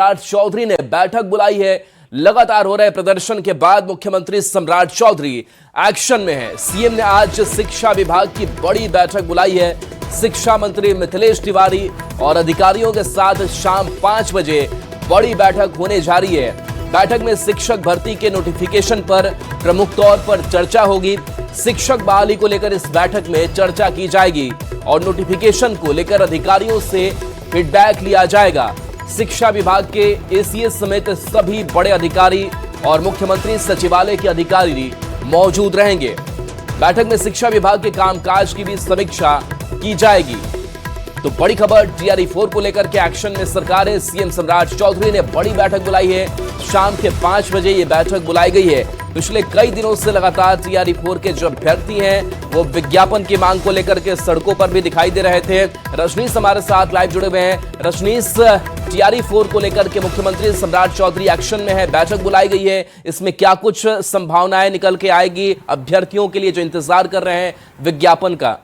सम्राट चौधरी ने बैठक बुलाई है। लगातार हो रहे प्रदर्शन के बाद मुख्यमंत्री सम्राट चौधरी एक्शन में है। सीएम ने आज शिक्षा विभाग की बड़ी बैठक बुलाई है। शिक्षा मंत्री मिथिलेश तिवारी और अधिकारियों के साथ शाम 5 बजे बड़ी बैठक होने जा रही है। बैठक में शिक्षक भर्ती के नोटिफिकेशन पर प्रमुख तौर पर चर्चा होगी। शिक्षक बहाली को लेकर इस बैठक में चर्चा की जाएगी और नोटिफिकेशन को लेकर अधिकारियों से फीडबैक लिया जाएगा। शिक्षा विभाग के एसीएस समेत सभी बड़े अधिकारी और मुख्यमंत्री सचिवालय के अधिकारी मौजूद रहेंगे। बैठक में शिक्षा विभाग के कामकाज की भी समीक्षा की जाएगी। तो बड़ी खबर, टीआरई 4 को लेकर के एक्शन में सरकार है। सीएम सम्राट चौधरी ने बड़ी बैठक बुलाई है। शाम के 5 बजे ये बैठक बुलाई गई है। पिछले कई दिनों से लगातार टीआरई 4 के जो अभ्यर्थी हैं वो विज्ञापन की मांग को लेकर के सड़कों पर भी दिखाई दे रहे थे। रजनीश हमारे साथ लाइव जुड़े हुए हैं। रजनीश, टीआरई 4 को लेकर के मुख्यमंत्री सम्राट चौधरी एक्शन में है, बैठक बुलाई गई है, इसमें क्या कुछ संभावनाएं निकल के आएगी अभ्यर्थियों के लिए जो इंतजार कर रहे हैं विज्ञापन का?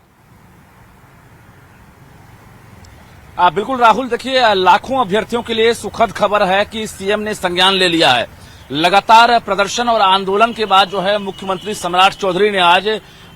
बिल्कुल राहुल, देखिए लाखों अभ्यर्थियों के लिए सुखद खबर है कि सीएम ने संज्ञान ले लिया है। लगातार प्रदर्शन और आंदोलन के बाद जो है मुख्यमंत्री सम्राट चौधरी ने आज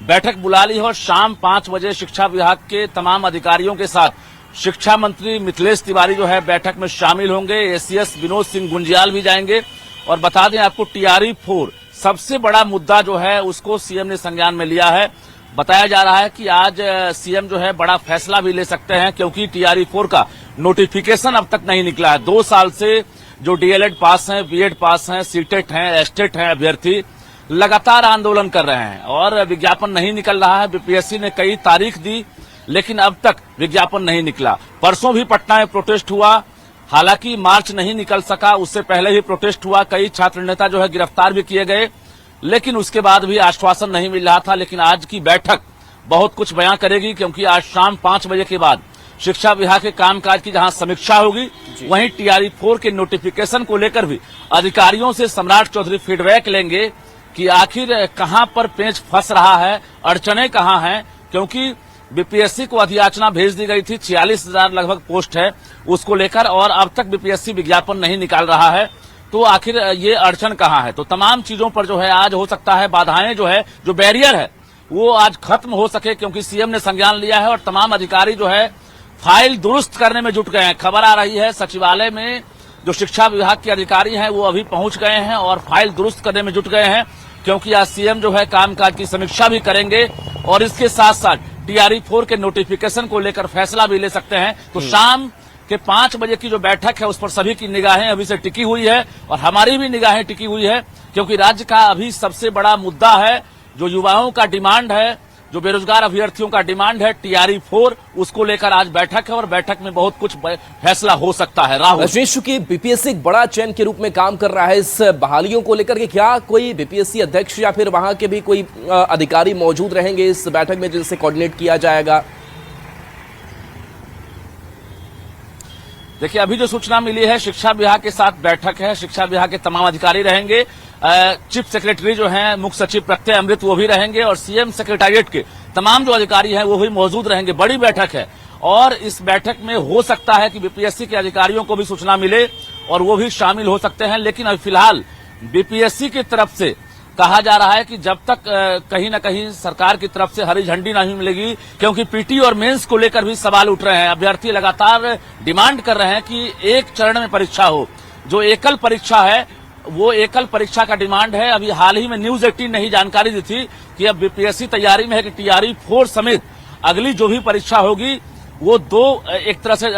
बैठक बुला ली है और शाम 5 बजे शिक्षा विभाग के तमाम अधिकारियों के साथ शिक्षा मंत्री मिथिलेश तिवारी जो है बैठक में शामिल होंगे। एसीएस विनोद सिंह गुंजियाल भी जाएंगे। और बता दें आपको, टीआरई 4 सबसे बड़ा मुद्दा जो है उसको सीएम ने संज्ञान में लिया है। बताया जा रहा है कि आज सीएम जो है बड़ा फैसला भी ले सकते हैं, क्योंकि टीआरई 4 का नोटिफिकेशन अब तक नहीं निकला है। 2 साल से जो डीएलएड पास हैं, बीएड पास हैं, सीटेट हैं, एस्टेट हैं अभ्यर्थी लगातार आंदोलन कर रहे हैं और विज्ञापन नहीं निकल रहा है। बीपीएससी ने कई तारीख दी लेकिन अब तक विज्ञापन नहीं निकला। परसों भी पटना में प्रोटेस्ट हुआ, हालांकि मार्च नहीं निकल सका, उससे पहले ही प्रोटेस्ट हुआ। कई छात्र नेता जो है गिरफ्तार भी किए गए, लेकिन उसके बाद भी आश्वासन नहीं मिल रहा था। लेकिन आज की बैठक बहुत कुछ बयां करेगी, क्योंकि आज शाम 5 बजे के बाद शिक्षा विभाग के कामकाज की जहां समीक्षा होगी, वहीं टीआरई 4 के नोटिफिकेशन को लेकर भी अधिकारियों से सम्राट चौधरी फीडबैक लेंगे कि आखिर कहां पर पेंच फंस रहा है, अड़चने कहां हैं। क्योंकि बीपीएससी को अधियाचना भेज दी गई थी, 46,000 लगभग पोस्ट है उसको लेकर, और अब तक बीपीएससी विज्ञापन नहीं निकाल रहा है। तो आखिर ये अड़चन कहां है? तो तमाम चीजों पर जो है आज हो सकता है बाधाएं जो है, जो बैरियर है वो आज खत्म हो सके, क्योंकि सीएम ने संज्ञान लिया है और तमाम अधिकारी जो है फाइल दुरुस्त करने में जुट गए हैं। खबर आ रही है सचिवालय में जो शिक्षा विभाग के अधिकारी हैं वो अभी पहुंच गए हैं और फाइल दुरुस्त करने में जुट गए हैं, क्योंकि आज सीएम जो है कामकाज की समीक्षा भी करेंगे और इसके साथ साथ टीआरई 4 के नोटिफिकेशन को लेकर फैसला भी ले सकते हैं। तो शाम के 5 बजे की जो बैठक है उस पर सभी की निगाहें अभी से टिकी हुई है और हमारी भी निगाहें टिकी हुई है, क्योंकि राज्य का अभी सबसे बड़ा मुद्दा है, जो युवाओं का डिमांड है, जो बेरोजगार अभ्यर्थियों का डिमांड है टीआरई 4, उसको लेकर आज बैठक है और बैठक में बहुत कुछ फैसला हो सकता है। राहुल, चूंकि बीपीएससी एक बड़ा चैन के रूप में काम कर रहा है, इस बहालियों को लेकर के क्या कोई बीपीएससी अध्यक्ष या फिर वहां के भी कोई अधिकारी मौजूद रहेंगे इस बैठक में जिनसे कोऑर्डिनेट किया जाएगा? देखिए, अभी जो सूचना मिली है शिक्षा विभाग के साथ बैठक है, शिक्षा विभाग के तमाम अधिकारी रहेंगे। चीफ सेक्रेटरी जो हैं मुख्य सचिव प्रत्यय अमृत वो भी रहेंगे और सीएम सेक्रेटेरिएट के तमाम जो अधिकारी हैं वो भी मौजूद रहेंगे। बड़ी बैठक है और इस बैठक में हो सकता है कि बीपीएससी के अधिकारियों को भी सूचना मिले और वो भी शामिल हो सकते हैं। लेकिन अभी फिलहाल बीपीएससी की तरफ से कहा जा रहा है कि जब तक कहीं न कहीं सरकार की तरफ से हरी झंडी नहीं मिलेगी, क्योंकि पीटी और मेंस को लेकर भी सवाल उठ रहे हैं। अभ्यर्थी लगातार डिमांड कर रहे हैं कि एक चरण में परीक्षा हो। जो एकल परीक्षा है वो एकल परीक्षा का डिमांड है। अभी हाल ही में न्यूज 18 ने ही जानकारी दी थी कि अब बीपीएससी तैयारी में है कि टीआरई 4 समेत अगली जो भी परीक्षा होगी वो एक तरह से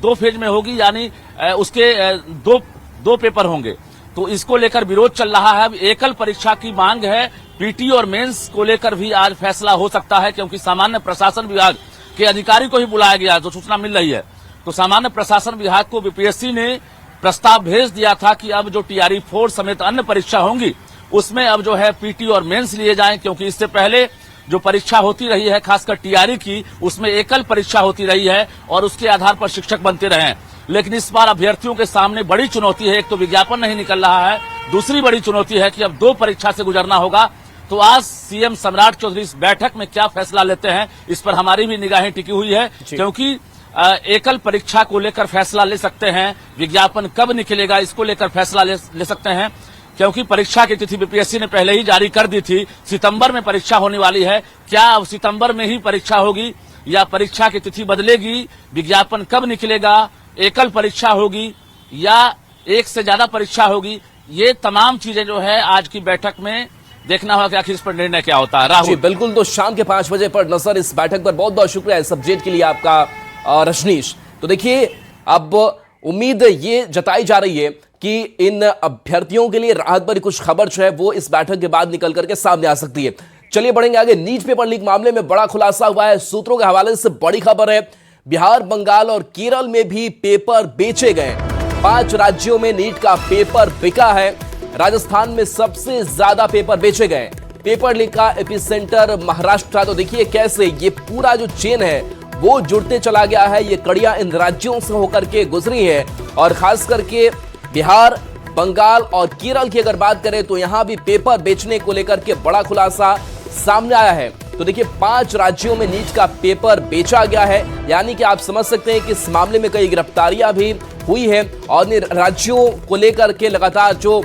2 फेज में होगी, यानी उसके दो पेपर होंगे। तो इसको लेकर विरोध चल रहा है। अब एकल परीक्षा की मांग है। पीटी और मेंस को लेकर भी आज फैसला हो सकता है, क्योंकि सामान्य प्रशासन विभाग के अधिकारी को ही बुलाया गया, जो सूचना मिल रही है। तो सामान्य प्रशासन विभाग को बीपीएससी ने प्रस्ताव भेज दिया था कि अब जो टीआरई 4 समेत अन्य परीक्षा होंगी उसमें अब जो है पीटी और मेंस लिए जाएं, क्योंकि इससे पहले जो परीक्षा होती रही है खासकर टीआरई की, उसमें एकल परीक्षा होती रही है और उसके आधार पर शिक्षक बनते रहे हैं। लेकिन इस बार अभ्यर्थियों के सामने बड़ी चुनौती है। एक तो विज्ञापन नहीं निकल रहा है, दूसरी बड़ी चुनौती है कि अब 2 परीक्षा से गुजरना होगा। तो आज सीएम सम्राट चौधरी इस बैठक में क्या फैसला लेते हैं, इस पर हमारी भी निगाहें टिकी हुई है, क्योंकि एकल परीक्षा को लेकर फैसला ले सकते हैं, विज्ञापन कब निकलेगा इसको लेकर फैसला ले सकते हैं, क्योंकि परीक्षा की तिथि बीपीएससी ने पहले ही जारी कर दी थी। सितंबर में परीक्षा होने वाली है। क्या अब सितंबर में ही परीक्षा होगी या परीक्षा की तिथि बदलेगी, विज्ञापन कब निकलेगा, एकल परीक्षा होगी या एक से ज्यादा परीक्षा होगी, ये तमाम चीजें जो है आज की बैठक में देखना होगा कि आखिर इस पर निर्णय क्या होता है। जी राहुल, बिल्कुल, तो शाम के 5 बजे पर नजर इस बैठक पर। बहुत बहुत शुक्रिया इस अपडेट के लिए आपका रजनीश। तो देखिए, अब उम्मीद ये जताई जा रही है कि इन अभ्यर्थियों के लिए राहत भरी कुछ खबर जो है वो इस बैठक के बाद निकल करके सामने आ सकती है। चलिए बढ़ेंगे आगे। नीट पेपर लीक मामले में बड़ा खुलासा हुआ है। सूत्रों के हवाले से बड़ी खबर है, बिहार, बंगाल और केरल में भी पेपर बेचे गए। 5 राज्यों में नीट का पेपर बिका है। राजस्थान में सबसे ज्यादा पेपर बेचे गए। पेपर लीक का एपिसेंटर महाराष्ट्र। तो देखिए कैसे ये पूरा जो चेन है वो जुड़ते चला गया है। ये कड़ियां इन राज्यों से होकर के गुजरी है और खास करके बिहार, बंगाल और केरल की अगर बात करें तो यहां भी पेपर बेचने को लेकर के बड़ा खुलासा सामने आया है। तो देखिए 5 राज्यों में नीट का पेपर बेचा गया है, यानी कि आप समझ सकते हैं कि इस मामले में कई गिरफ्तारियां भी हुई है और इन राज्यों को लेकर के लगातार जो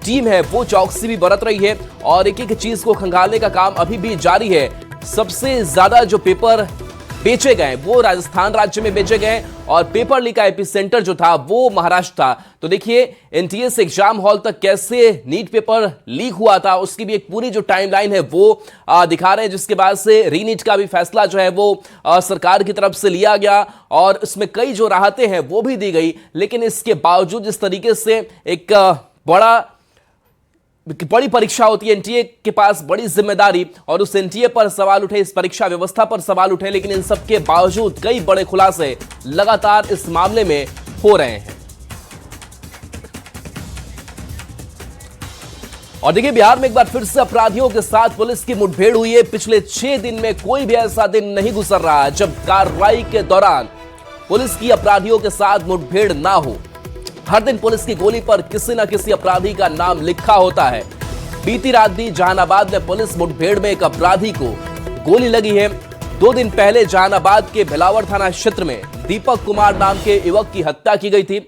टीम है वो चौकसी भी बरत रही है और एक एक चीज को खंगालने का काम अभी भी जारी है। सबसे ज्यादा जो पेपर बेचे गए वो राजस्थान राज्य में बेचे गए और पेपर लीक का एपिसेंटर जो था वो महाराष्ट्र था। तो देखिए एनटीए एग्जाम हॉल तक कैसे नीट पेपर लीक हुआ था उसकी भी एक पूरी जो टाइमलाइन है वो दिखा रहे हैं, जिसके बाद से रीनीट का भी फैसला जो है वो सरकार की तरफ से लिया गया और इसमें कई जो राहतें हैं वो भी दी गई। लेकिन इसके बावजूद इस तरीके से एक बड़ी परीक्षा होती है, एनटीए के पास बड़ी जिम्मेदारी और उस एनटीए पर सवाल उठे, इस परीक्षा व्यवस्था पर सवाल उठे, लेकिन इन सब के बावजूद कई बड़े खुलासे लगातार इस मामले में हो रहे हैं। और देखिए बिहार में एक बार फिर से अपराधियों के साथ पुलिस की मुठभेड़ हुई है। पिछले 6 दिन में कोई भी ऐसा दिन नहीं गुजर रहा जब कार्रवाई के दौरान पुलिस की अपराधियों के साथ मुठभेड़ ना हो। हर दिन पुलिस की गोली पर किसी न किसी अपराधी का नाम लिखा होता है। बीती रात भी जहानाबाद में पुलिस मुठभेड़ में एक अपराधी को गोली लगी है। 2 दिन पहले जहानाबाद के भिलावर थाना क्षेत्र में दीपक कुमार नाम के युवक की हत्या की गई थी।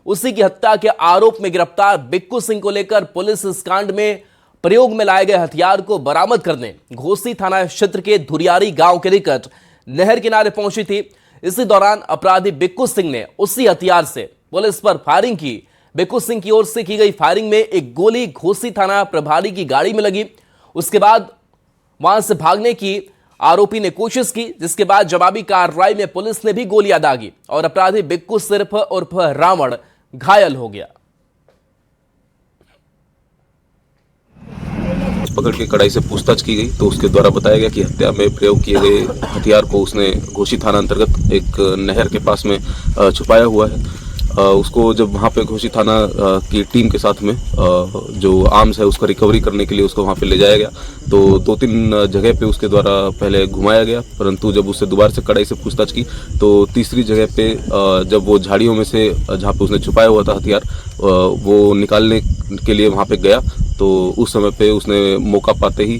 उसी की हत्या के आरोप में गिरफ्तार बिक्कू सिंह को लेकर पुलिस इस कांड में प्रयोग में लाए गए हथियार को बरामद करने घोसी थाना क्षेत्र के धुरियारी गांव के निकट नहर किनारे पहुंची थी। इसी दौरान अपराधी बिक्कू सिंह ने उसी हथियार से पुलिस पर फायरिंग की। बिक्कू सिंह की ओर से की गई फायरिंग में एक गोली घोसी थाना प्रभारी की गाड़ी में लगी। उसके बाद वहां से भागने की आरोपी ने कोशिश की, जिसके बाद जवाबी कार्रवाई में पुलिस ने भी गोलियां दागी और अपराधी बिक्कू सिर्फ उर्फ रावण घायल हो गया। पकड़ के कड़ाई से पूछताछ की गई तो उसके द्वारा बताया गया कि हत्या में प्रयोग किए गए हथियार को उसने घोसी थाना अंतर्गत एक नहर के पास में छुपाया हुआ है। उसको जब वहाँ पे घोसी थाना की टीम के साथ में जो आर्म्स है उसका रिकवरी करने के लिए उसको वहाँ पे ले जाया गया तो 2-3 जगह पे उसके द्वारा पहले घुमाया गया, परंतु जब उससे दोबारा से कड़ाई से पूछताछ की तो तीसरी जगह पे जब वो झाड़ियों में से जहाँ पे उसने छुपाया हुआ था हथियार वो निकालने के लिए वहाँ पे गया तो उस समय पे उसने मौका पाते ही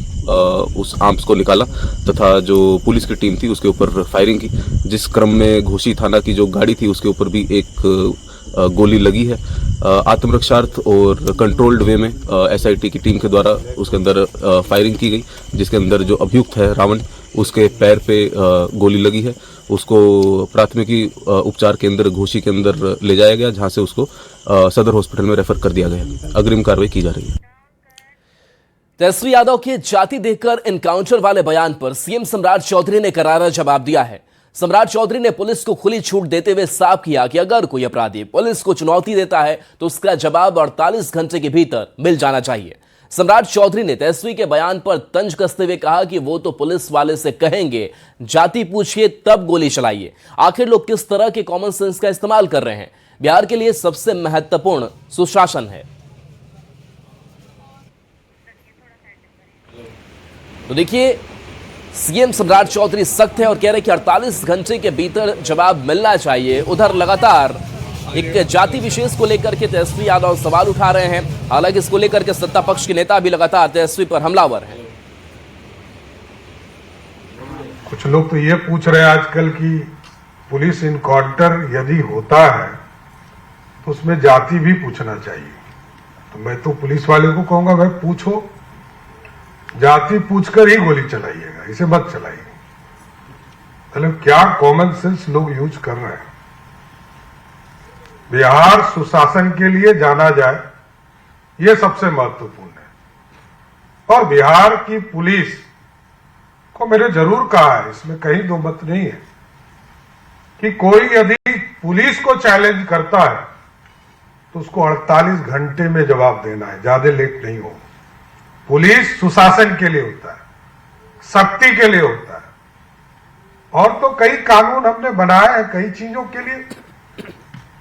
उस आर्म्स को निकाला तथा जो पुलिस की टीम थी उसके ऊपर फायरिंग की, जिस क्रम में घोसी थाना की जो गाड़ी थी उसके ऊपर भी एक गोली लगी है। आत्मरक्षार्थ और कंट्रोल्ड वे में एसआईटी की टीम के द्वारा उसके अंदर फायरिंग की गई, जिसके अंदर जो अभियुक्त है रावण उसके पैर पे गोली लगी है। उसको प्राथमिकी उपचार केंद्र घोसी के अंदर ले जाया गया, जहां से उसको सदर हॉस्पिटल में रेफर कर दिया गया। अग्रिम कार्रवाई की जा रही है। तेजस्वी यादव के जाति देखकर एनकाउंटर वाले बयान पर सीएम सम्राट चौधरी ने करारा जवाब दिया है। सम्राट चौधरी ने पुलिस को खुली छूट देते हुए साफ किया कि अगर कोई अपराधी पुलिस को चुनौती देता है तो उसका जवाब 48 घंटे के भीतर मिल जाना चाहिए। सम्राट चौधरी ने तेजस्वी के बयान पर तंज कसते हुए कहा कि वो तो पुलिस वाले से कहेंगे जाति पूछिए तब गोली चलाइए। आखिर लोग किस तरह के कॉमन सेंस का इस्तेमाल कर रहे हैं? बिहार के लिए सबसे महत्वपूर्ण सुशासन है। तो देखिए सीएम सम्राट चौधरी सख्त है और कह रहे कि 48 घंटे के भीतर जवाब मिलना चाहिए। उधर लगातार एक जाति विशेष को लेकर के तेजस्वी यादव सवाल उठा रहे हैं। हालांकि इसको लेकर के सत्ता पक्ष के नेता भी लगातार तेजस्वी पर हमलावर हैं। कुछ लोग तो ये पूछ रहे हैं आजकल कि पुलिस इनकाउंटर यदि होता है तो उसमें जाति भी पूछना चाहिए। तो मैं तो पुलिस वाले को कहूंगा, भाई पूछो, जाति पूछकर ही गोली चलाइएगा, इसे मत चलाइए। मतलब क्या कॉमन सेंस लोग यूज कर रहे हैं। बिहार सुशासन के लिए जाना जाए, यह सबसे महत्वपूर्ण है। और बिहार की पुलिस को मैंने जरूर कहा है, इसमें कहीं दो मत नहीं है, कि कोई यदि पुलिस को चैलेंज करता है तो उसको 48 घंटे में जवाब देना है, ज्यादा लेट नहीं हो। पुलिस सुशासन के लिए होता है, सख्ती के लिए होता है। और तो कई कानून हमने बनाए हैं कई चीजों के लिए,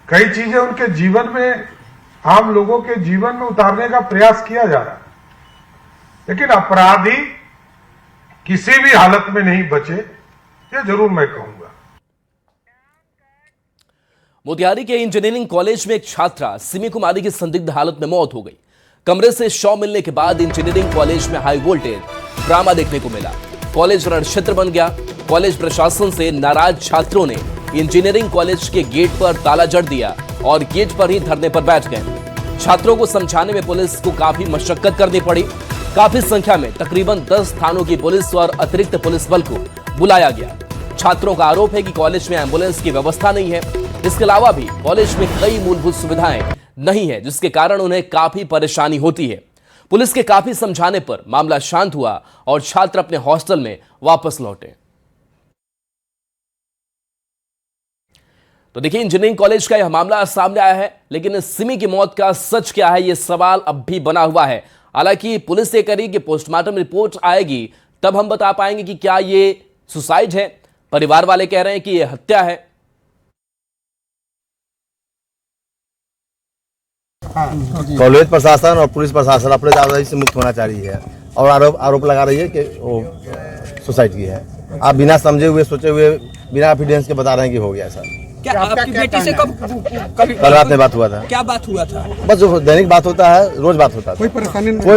कई चीजें उनके जीवन में, आम लोगों के जीवन में उतारने का प्रयास किया जा रहा है। लेकिन अपराधी किसी भी हालत में नहीं बचे, ये जरूर मैं कहूंगा। मोतिहारी के इंजीनियरिंग कॉलेज में एक छात्रा सिमी कुमारी की संदिग्ध हालत में मौत हो गई। कमरे से शव मिलने के बाद इंजीनियरिंग कॉलेज में हाई वोल्टेज ड्रामा देखने को मिला। कॉलेज रण क्षेत्र बन गया। कॉलेज प्रशासन से नाराज छात्रों ने इंजीनियरिंग कॉलेज के गेट पर ताला जड़ दिया और गेट पर ही धरने पर बैठ गए। छात्रों को समझाने में पुलिस को काफी मशक्कत करनी पड़ी। काफी संख्या में तकरीबन 10 थानों की पुलिस और अतिरिक्त पुलिस बल को बुलाया गया। छात्रों का आरोप है कि कॉलेज में एम्बुलेंस की व्यवस्था नहीं है। इसके अलावा भी कॉलेज में कई मूलभूत सुविधाएं नहीं है, जिसके कारण उन्हें काफी परेशानी होती है। पुलिस के काफी समझाने पर मामला शांत हुआ और छात्र अपने हॉस्टल में वापस लौटे। तो देखिए, इंजीनियरिंग कॉलेज का यह मामला सामने आया है, लेकिन सिमी की मौत का सच क्या है, यह सवाल अब भी बना हुआ है। हालांकि पुलिस ये करी कि पोस्टमार्टम रिपोर्ट आएगी तब हम बता पाएंगे कि क्या ये सुसाइड है। परिवार वाले कह रहे हैं कि यह हत्या है। कॉलेज प्रशासन और पुलिस प्रशासन अपने दादाजी से मुक्त होना चाह रही है और आरोप लगा रही है कि वो सुसाइड की है। आप बिना समझे हुए, सोचे हुए, बिना एविडेंस के बता रहे हैं कि हो गया ऐसा। क्या आपकी बेटी से कल रात में बात हुआ था। क्या बात हुआ था? बस जो दैनिक बात होता है, रोज बात होता है। कोई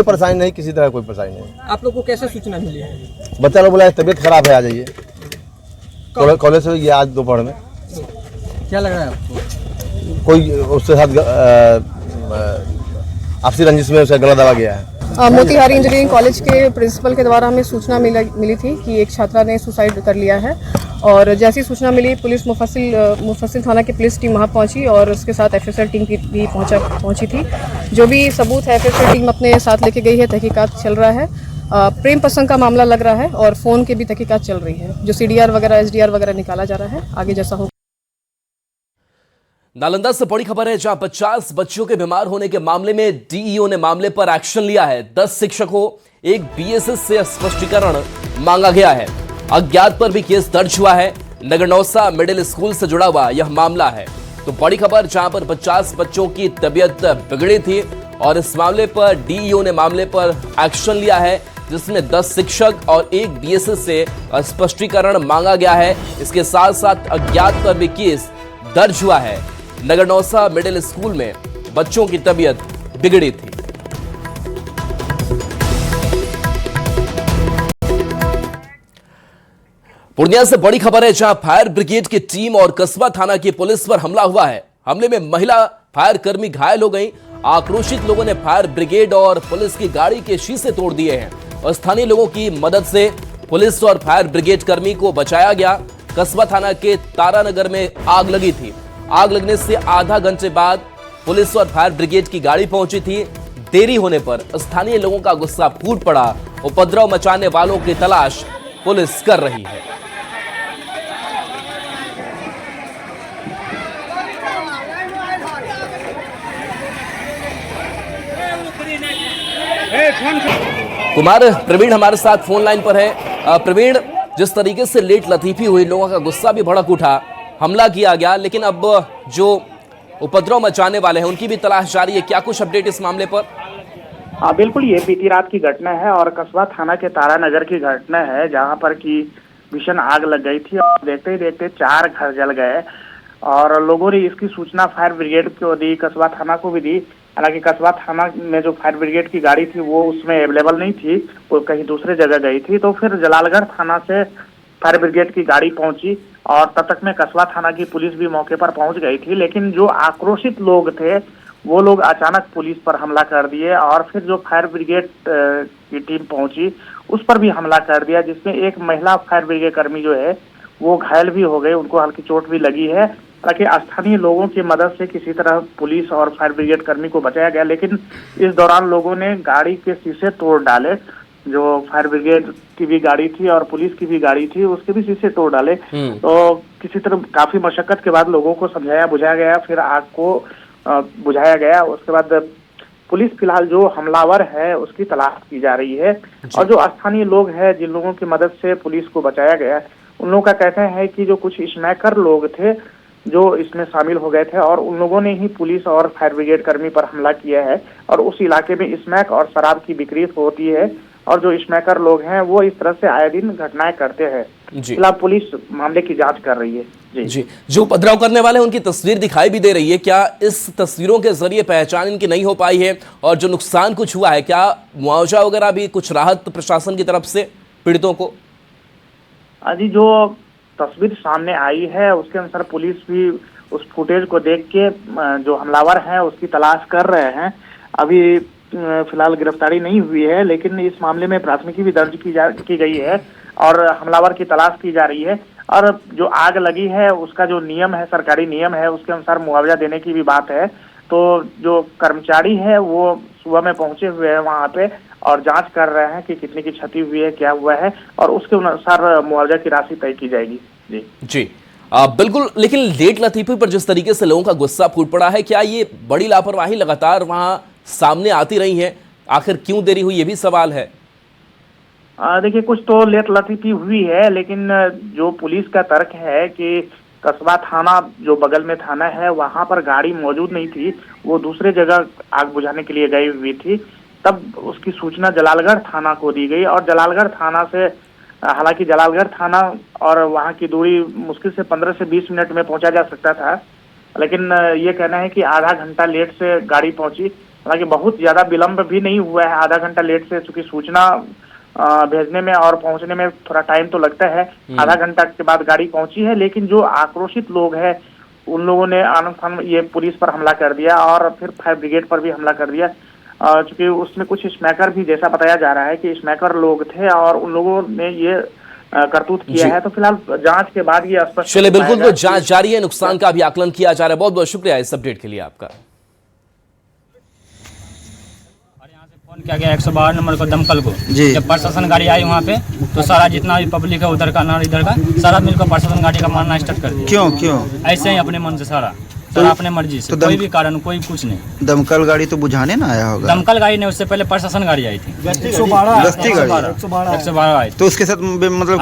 परेशानी नहीं, किसी तरह कोई परेशानी नहीं। आप लोग को कैसे सूचना मिली है? बच्चा लोग बोला तबीयत खराब है, आ जाइए। कॉलेज से गया आज दोपहर में। क्या लग रहा है आपको? कोई उसके साथ आपसी रंजिश में उसका गला दबा गया है। मोतिहारी इंजीनियरिंग कॉलेज के प्रिंसिपल के द्वारा हमें सूचना मिली थी कि एक छात्रा ने सुसाइड कर लिया है। और जैसी सूचना मिली, पुलिस मुफस्सिल थाना की पुलिस टीम वहां पहुंची और उसके साथ एफएसएल टीम की भी पहुंची थी। जो भी सबूत है एफएसएल टीम अपने साथ लेके गई है। तहकीकात चल रहा है। प्रेम प्रसंग का मामला लग रहा है और फोन की भी तहकीकात चल रही है। जो सीडीआर वगैरह, एसडीआर वगैरह निकाला जा रहा है, आगे जैसा हो। नालंदा से बड़ी खबर है, जहां 50 बच्चों के बीमार होने के मामले में डीईओ ने मामले पर एक्शन लिया है। 10 शिक्षकों, एक बीएसएस से स्पष्टीकरण मांगा गया है। अज्ञात पर भी केस दर्ज हुआ है। नगरनौसा मिडिल स्कूल से जुड़ा हुआ यह मामला है। तो बड़ी खबर, जहां पर 50 बच्चों की तबीयत बिगड़ी थी और इस मामले पर डीईओ ने मामले पर एक्शन लिया है, जिसमें 10 शिक्षक और एक बीएसएस से स्पष्टीकरण मांगा गया है। इसके साथ साथ अज्ञात पर भी केस दर्ज हुआ है। नगरनौसा मिडिल स्कूल में बच्चों की तबीयत बिगड़ी थी। पूर्णिया से बड़ी खबर है, जहां फायर ब्रिगेड की टीम और कस्बा थाना की पुलिस पर हमला हुआ है। हमले में महिला फायर कर्मी घायल हो गई। आक्रोशित लोगों ने फायर ब्रिगेड और पुलिस की गाड़ी के शीशे तोड़ दिए हैं और स्थानीय लोगों की मदद से पुलिस और फायर ब्रिगेड कर्मी को बचाया गया। कस्बा थाना के तारानगर में आग लगी थी। आग लगने से आधा घंटे बाद पुलिस और फायर ब्रिगेड की गाड़ी पहुंची थी। देरी होने पर स्थानीय लोगों का गुस्सा फूट पड़ा। उपद्रव मचाने वालों की तलाश पुलिस कर रही है। कुमार प्रवीण हमारे साथ फोन लाइन पर है। प्रवीण, जिस तरीके से लेट लतीफी हुई, लोगों का गुस्सा भी भड़क उठा, हमला किया गया, लेकिन अब जो उपद्रव मचाने वाले हैं उनकी भी तलाश जारी है। क्या कुछ अपडेट इस मामले पर? हाँ बिल्कुल, ये बीती रात की घटना है और कस्बा थाना के तारानगर की घटना है, जहाँ पर की भीषण आग लग गई थी और देखते ही देखते 4 घर जल गए और लोगों ने इसकी सूचना फायर ब्रिगेड को दी, कस्बा थाना को भी दी। हालांकि कस्बा थाना में जो फायर ब्रिगेड की गाड़ी थी वो उसमें अवेलेबल नहीं थी, वो कहीं दूसरे जगह गई थी। तो फिर जलालगढ़ थाना से फायर ब्रिगेड की गाड़ी पहुंची और तब तक में कसबा थाना की पुलिस भी मौके पर पहुंच गई थी। लेकिन जो आक्रोशित लोग थे वो लोग अचानक पुलिस पर हमला कर दिए और फिर जो फायर ब्रिगेड की टीम पहुंची उस पर भी हमला कर दिया, जिसमें एक महिला फायर ब्रिगेड कर्मी जो है वो घायल भी हो गए, उनको हल्की चोट भी लगी है। ताकि स्थानीय लोगों की मदद से किसी तरह पुलिस और फायर ब्रिगेड कर्मी को बचाया गया। लेकिन इस दौरान लोगों ने गाड़ी के शीशे तोड़ डाले, जो फायर ब्रिगेड की भी गाड़ी थी और पुलिस की भी गाड़ी थी उसके भी शीशे तोड़ डाले। तो किसी तरह काफी मशक्कत के बाद लोगों को समझाया बुझाया गया, फिर आग को बुझाया गया। उसके बाद पुलिस फिलहाल जो हमलावर है उसकी तलाश की जा रही है और जो स्थानीय लोग हैं जिन लोगों की मदद से पुलिस को बचाया गया उन लोगों का कहना है कि जो कुछ स्मैकर लोग थे जो इसमें शामिल हो गए थे और उन लोगों ने ही पुलिस और फायर ब्रिगेड कर्मी पर हमला किया है और उस इलाके में स्मैक और शराब की बिक्री होती है और जो स्मैकर लोग हैं वो इस तरह से आए दिन घटनाएं करते हैं। फिलहाल पुलिस मामले की जांच कर रही है। जी जो उपद्रव करने वाले हैं उनकी तस्वीर दिखाई भी दे रही है, क्या इस तस्वीरों के जरिए पहचान इनकी नहीं हो पाई है? और जो नुकसान कुछ हुआ है क्या मुआवजा वगैरह भी कुछ राहत प्रशासन की तरफ से पीड़ितों को? जी जो तस्वीर सामने आई है उसके अनुसार पुलिस भी उस फुटेज को देख के जो हमलावर हैं उसकी तलाश कर रहे हैं। अभी फिलहाल गिरफ्तारी नहीं हुई है लेकिन इस मामले में प्राथमिकी भी दर्ज की गई है और हमलावर की तलाश की जा रही है। और जो आग लगी है उसका जो नियम है, सरकारी नियम है, उसके अनुसार मुआवजा देने की भी बात है। तो जो कर्मचारी है वो सुबह में पहुंचे हुए हैं वहां पे और जांच कर रहे हैं कि कितने की क्षति हुई है, क्या हुआ है और उसके अनुसार मुआवजा की राशि तय की जाएगी। जी बिल्कुल। लेकिन लेट लतीफी पर जिस तरीके से लोगों का गुस्सा फूट पड़ा है, क्या ये बड़ी लापरवाही लगातार वहां सामने आती रही है? आखिर क्यों देरी हुई ये भी सवाल है। देखिए कुछ तो लेट लतीफी हुई है लेकिन जो पुलिस का तर्क है कि कसबा थाना जो बगल में थाना है वहां पर गाड़ी मौजूद नहीं थी, वो दूसरे जगह आग बुझाने के लिए गई हुई थी। तब उसकी सूचना जलालगढ़ थाना को दी गई और जलालगढ़ थाना से, हालांकि जलालगढ़ थाना और वहां की दूरी मुश्किल से 15 से 20 मिनट में पहुंचा जा सकता था, लेकिन ये कहना है कि आधा घंटा लेट से गाड़ी पहुंची। हालांकि बहुत ज्यादा विलंब भी नहीं हुआ है, आधा घंटा लेट से, चूंकि सूचना भेजने में और पहुंचने में थोड़ा टाइम तो लगता है। आधा घंटा के बाद गाड़ी पहुंची है लेकिन जो आक्रोशित लोग हैं उन लोगों ने आनंद ये पुलिस पर हमला कर दिया और फिर फायर ब्रिगेड पर भी हमला कर दिया। चूंकि उसमें कुछ स्मैकर भी, जैसा बताया जा रहा है कि स्मैकर लोग थे और उन लोगों ने ये करतूत किया है। तो फिलहाल जांच के बाद ये स्पष्ट। चलिए बिल्कुल, तो जांच जारी है, नुकसान का भी आकलन किया जा रहा है। बहुत बहुत शुक्रिया इस अपडेट के लिए आपका। फोन किया गया 112 नंबर को, दमकल को। जब प्रशासन गाड़ी आई वहाँ पे तो सारा जितना भी पब्लिक है उधर का ना इधर का सारा मिलकर प्रशासन गाड़ी का मारना स्टार्ट कर दिया। क्यों ऐसे ही अपने मन से सारा तो अपने मर्जी से, कोई भी कारण, कोई कुछ नहीं। दमकल गाड़ी तो बुझाने ना आया होगा। दमकल गाड़ी नहीं, उससे पहले प्रशासन गाड़ी आई थी। 112 आई तो उसके साथ मतलब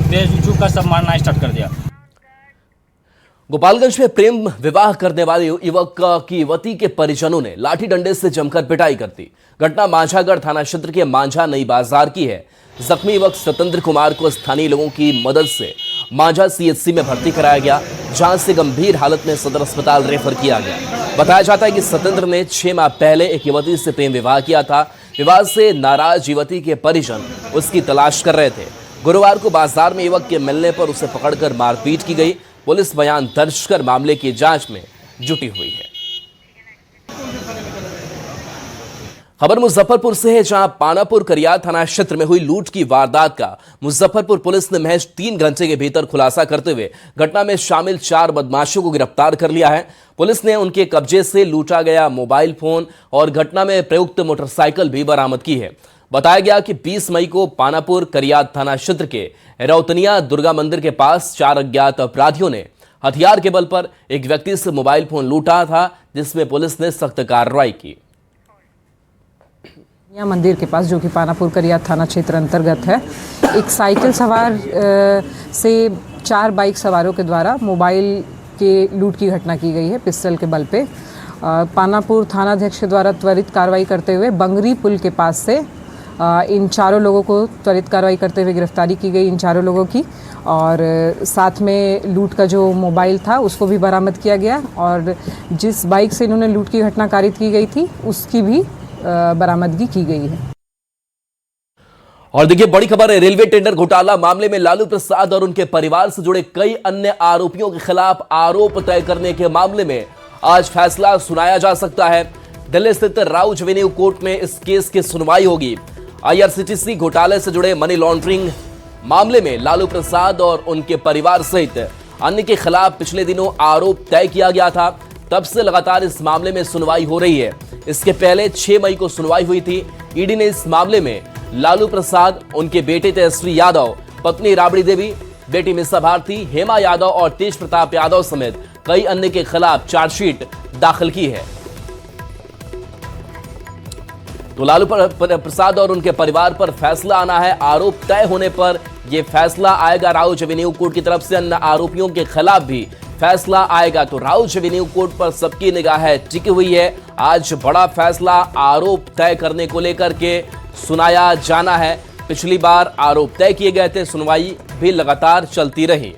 बेचूक कर सब मारना स्टार्ट कर दिया। गोपालगंज में प्रेम विवाह करने वाले युवक की युवती के परिजनों ने लाठी डंडे से जमकर पिटाई कर दी। घटना मांझागढ़ थाना क्षेत्र के मांझा नई बाजार की है। जख्मी युवक सतेंद्र कुमार को स्थानीय लोगों की मदद से मांझा सीएचसी में भर्ती कराया गया, जहां से गंभीर हालत में सदर अस्पताल रेफर किया गया। बताया जाता है कि सतेंद्र ने 6 माह पहले एक युवती से प्रेम विवाह किया था। विवाह से नाराज युवती के परिजन उसकी तलाश कर रहे थे। गुरुवार को बाजार में युवक के मिलने पर उसे पकड़कर मारपीट की गई। पुलिस बयान दर्ज कर मामले की जांच में जुटी हुई है। खबर मुजफ्फरपुर से है, जहां पानापुर करिया थाना क्षेत्र में हुई लूट की वारदात का मुजफ्फरपुर पुलिस ने महज 3 घंटे के भीतर खुलासा करते हुए घटना में शामिल 4 बदमाशों को गिरफ्तार कर लिया है। पुलिस ने उनके कब्जे से लूटा गया मोबाइल फोन और घटना में प्रयुक्त मोटरसाइकिल भी बरामद की है। बताया गया कि 20 मई को पानापुर करियात थाना क्षेत्र के रौतनिया दुर्गा मंदिर के पास 4 अज्ञात अपराधियों ने हथियार के बल पर एक व्यक्ति से मोबाइल फोन लूटा था, जिसमें पुलिस ने सख्त कार्रवाई की। मंदिर के पास, जो कि पानापुर करियात थाना क्षेत्र अंतर्गत है, एक साइकिल सवार से 4 बाइक सवारों के द्वारा मोबाइल के लूट की घटना की गई है पिस्टल के बल पे। पानापुर थानाध्यक्ष के द्वारा त्वरित कार्रवाई करते हुए बंगरी पुल के पास से इन 4 लोगों को त्वरित कार्रवाई करते हुए गिरफ्तारी की गई, इन 4 लोगों की। और साथ में लूट का जो मोबाइल था उसको भी बरामद किया गया और जिस बाइक से इन्होंने लूट की घटना कारित की गई थी उसकी भी बरामदगी की गई है। और देखिए बड़ी खबर है, रेलवे टेंडर घोटाला मामले में लालू प्रसाद और उनके परिवार से जुड़े कई अन्य आरोपियों के खिलाफ आरोप तय करने के मामले में आज फैसला सुनाया जा सकता है। दिल्ली स्थित राउज एवेन्यू कोर्ट में इस केस की सुनवाई होगी। आईआरसीटीसी घोटाले से जुड़े मनी लॉन्ड्रिंग मामले में लालू प्रसाद और उनके परिवार सहित अन्य के खिलाफ पिछले दिनों आरोप तय किया गया था। तब से लगातार इस मामले में सुनवाई हो रही है। इसके पहले 6 मई को सुनवाई हुई थी। ईडी ने इस मामले में लालू प्रसाद, उनके बेटे तेजस्वी यादव, पत्नी राबड़ी देवी, बेटी मिसा भारती, हेमा यादव और तेज प्रताप यादव समेत कई अन्य के खिलाफ चार्जशीट दाखिल की है। तो लालू प्रसाद और उनके परिवार पर फैसला आना है। आरोप तय होने पर यह फैसला आएगा। राउज एवेन्यू कोर्ट की तरफ से अन्य आरोपियों के खिलाफ भी फैसला आएगा। तो राउज एवेन्यू कोर्ट पर सबकी निगाहें टिकी हुई है। आज बड़ा फैसला आरोप तय करने को लेकर के सुनाया जाना है। पिछली बार आरोप तय किए गए थे, सुनवाई भी लगातार चलती रही।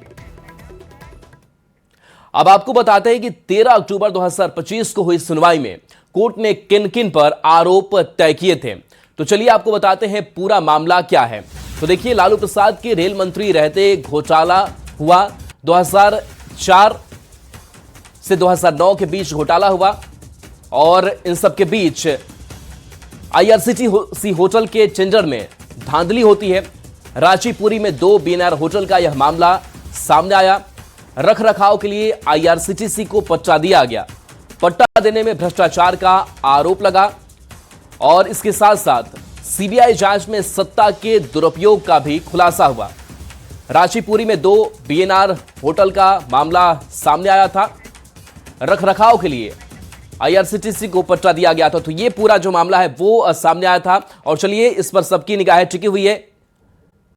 अब आपको बताते हैं कि 13 अक्टूबर 2025 को हुई सुनवाई में कोर्ट ने किन किन पर आरोप तय किए थे। तो चलिए आपको बताते हैं पूरा मामला क्या है। तो देखिए, लालू प्रसाद के रेल मंत्री रहते घोटाला हुआ। 2004 से 2009 के बीच घोटाला हुआ और इन सब के बीच आईआरसीटीसी होटल के टेंडर में धांधली होती है। रांचीपुरी में 2 बीएनआर होटल का यह मामला सामने आया। रख रखाव के लिए आईआरसीटीसी को पट्टा दिया गया। पट्टा देने में भ्रष्टाचार का आरोप लगा और इसके साथ साथ सीबीआई जांच में सत्ता के दुरुपयोग का भी खुलासा हुआ। रांचीपुरी में 2 बीएनआर होटल का मामला सामने आया था। रख रखाव के लिए आईआरसीटीसी को पट्टा दिया गया था। तो ये पूरा जो मामला है वो सामने आया था और चलिए इस पर सबकी निगाहें टिकी हुई है।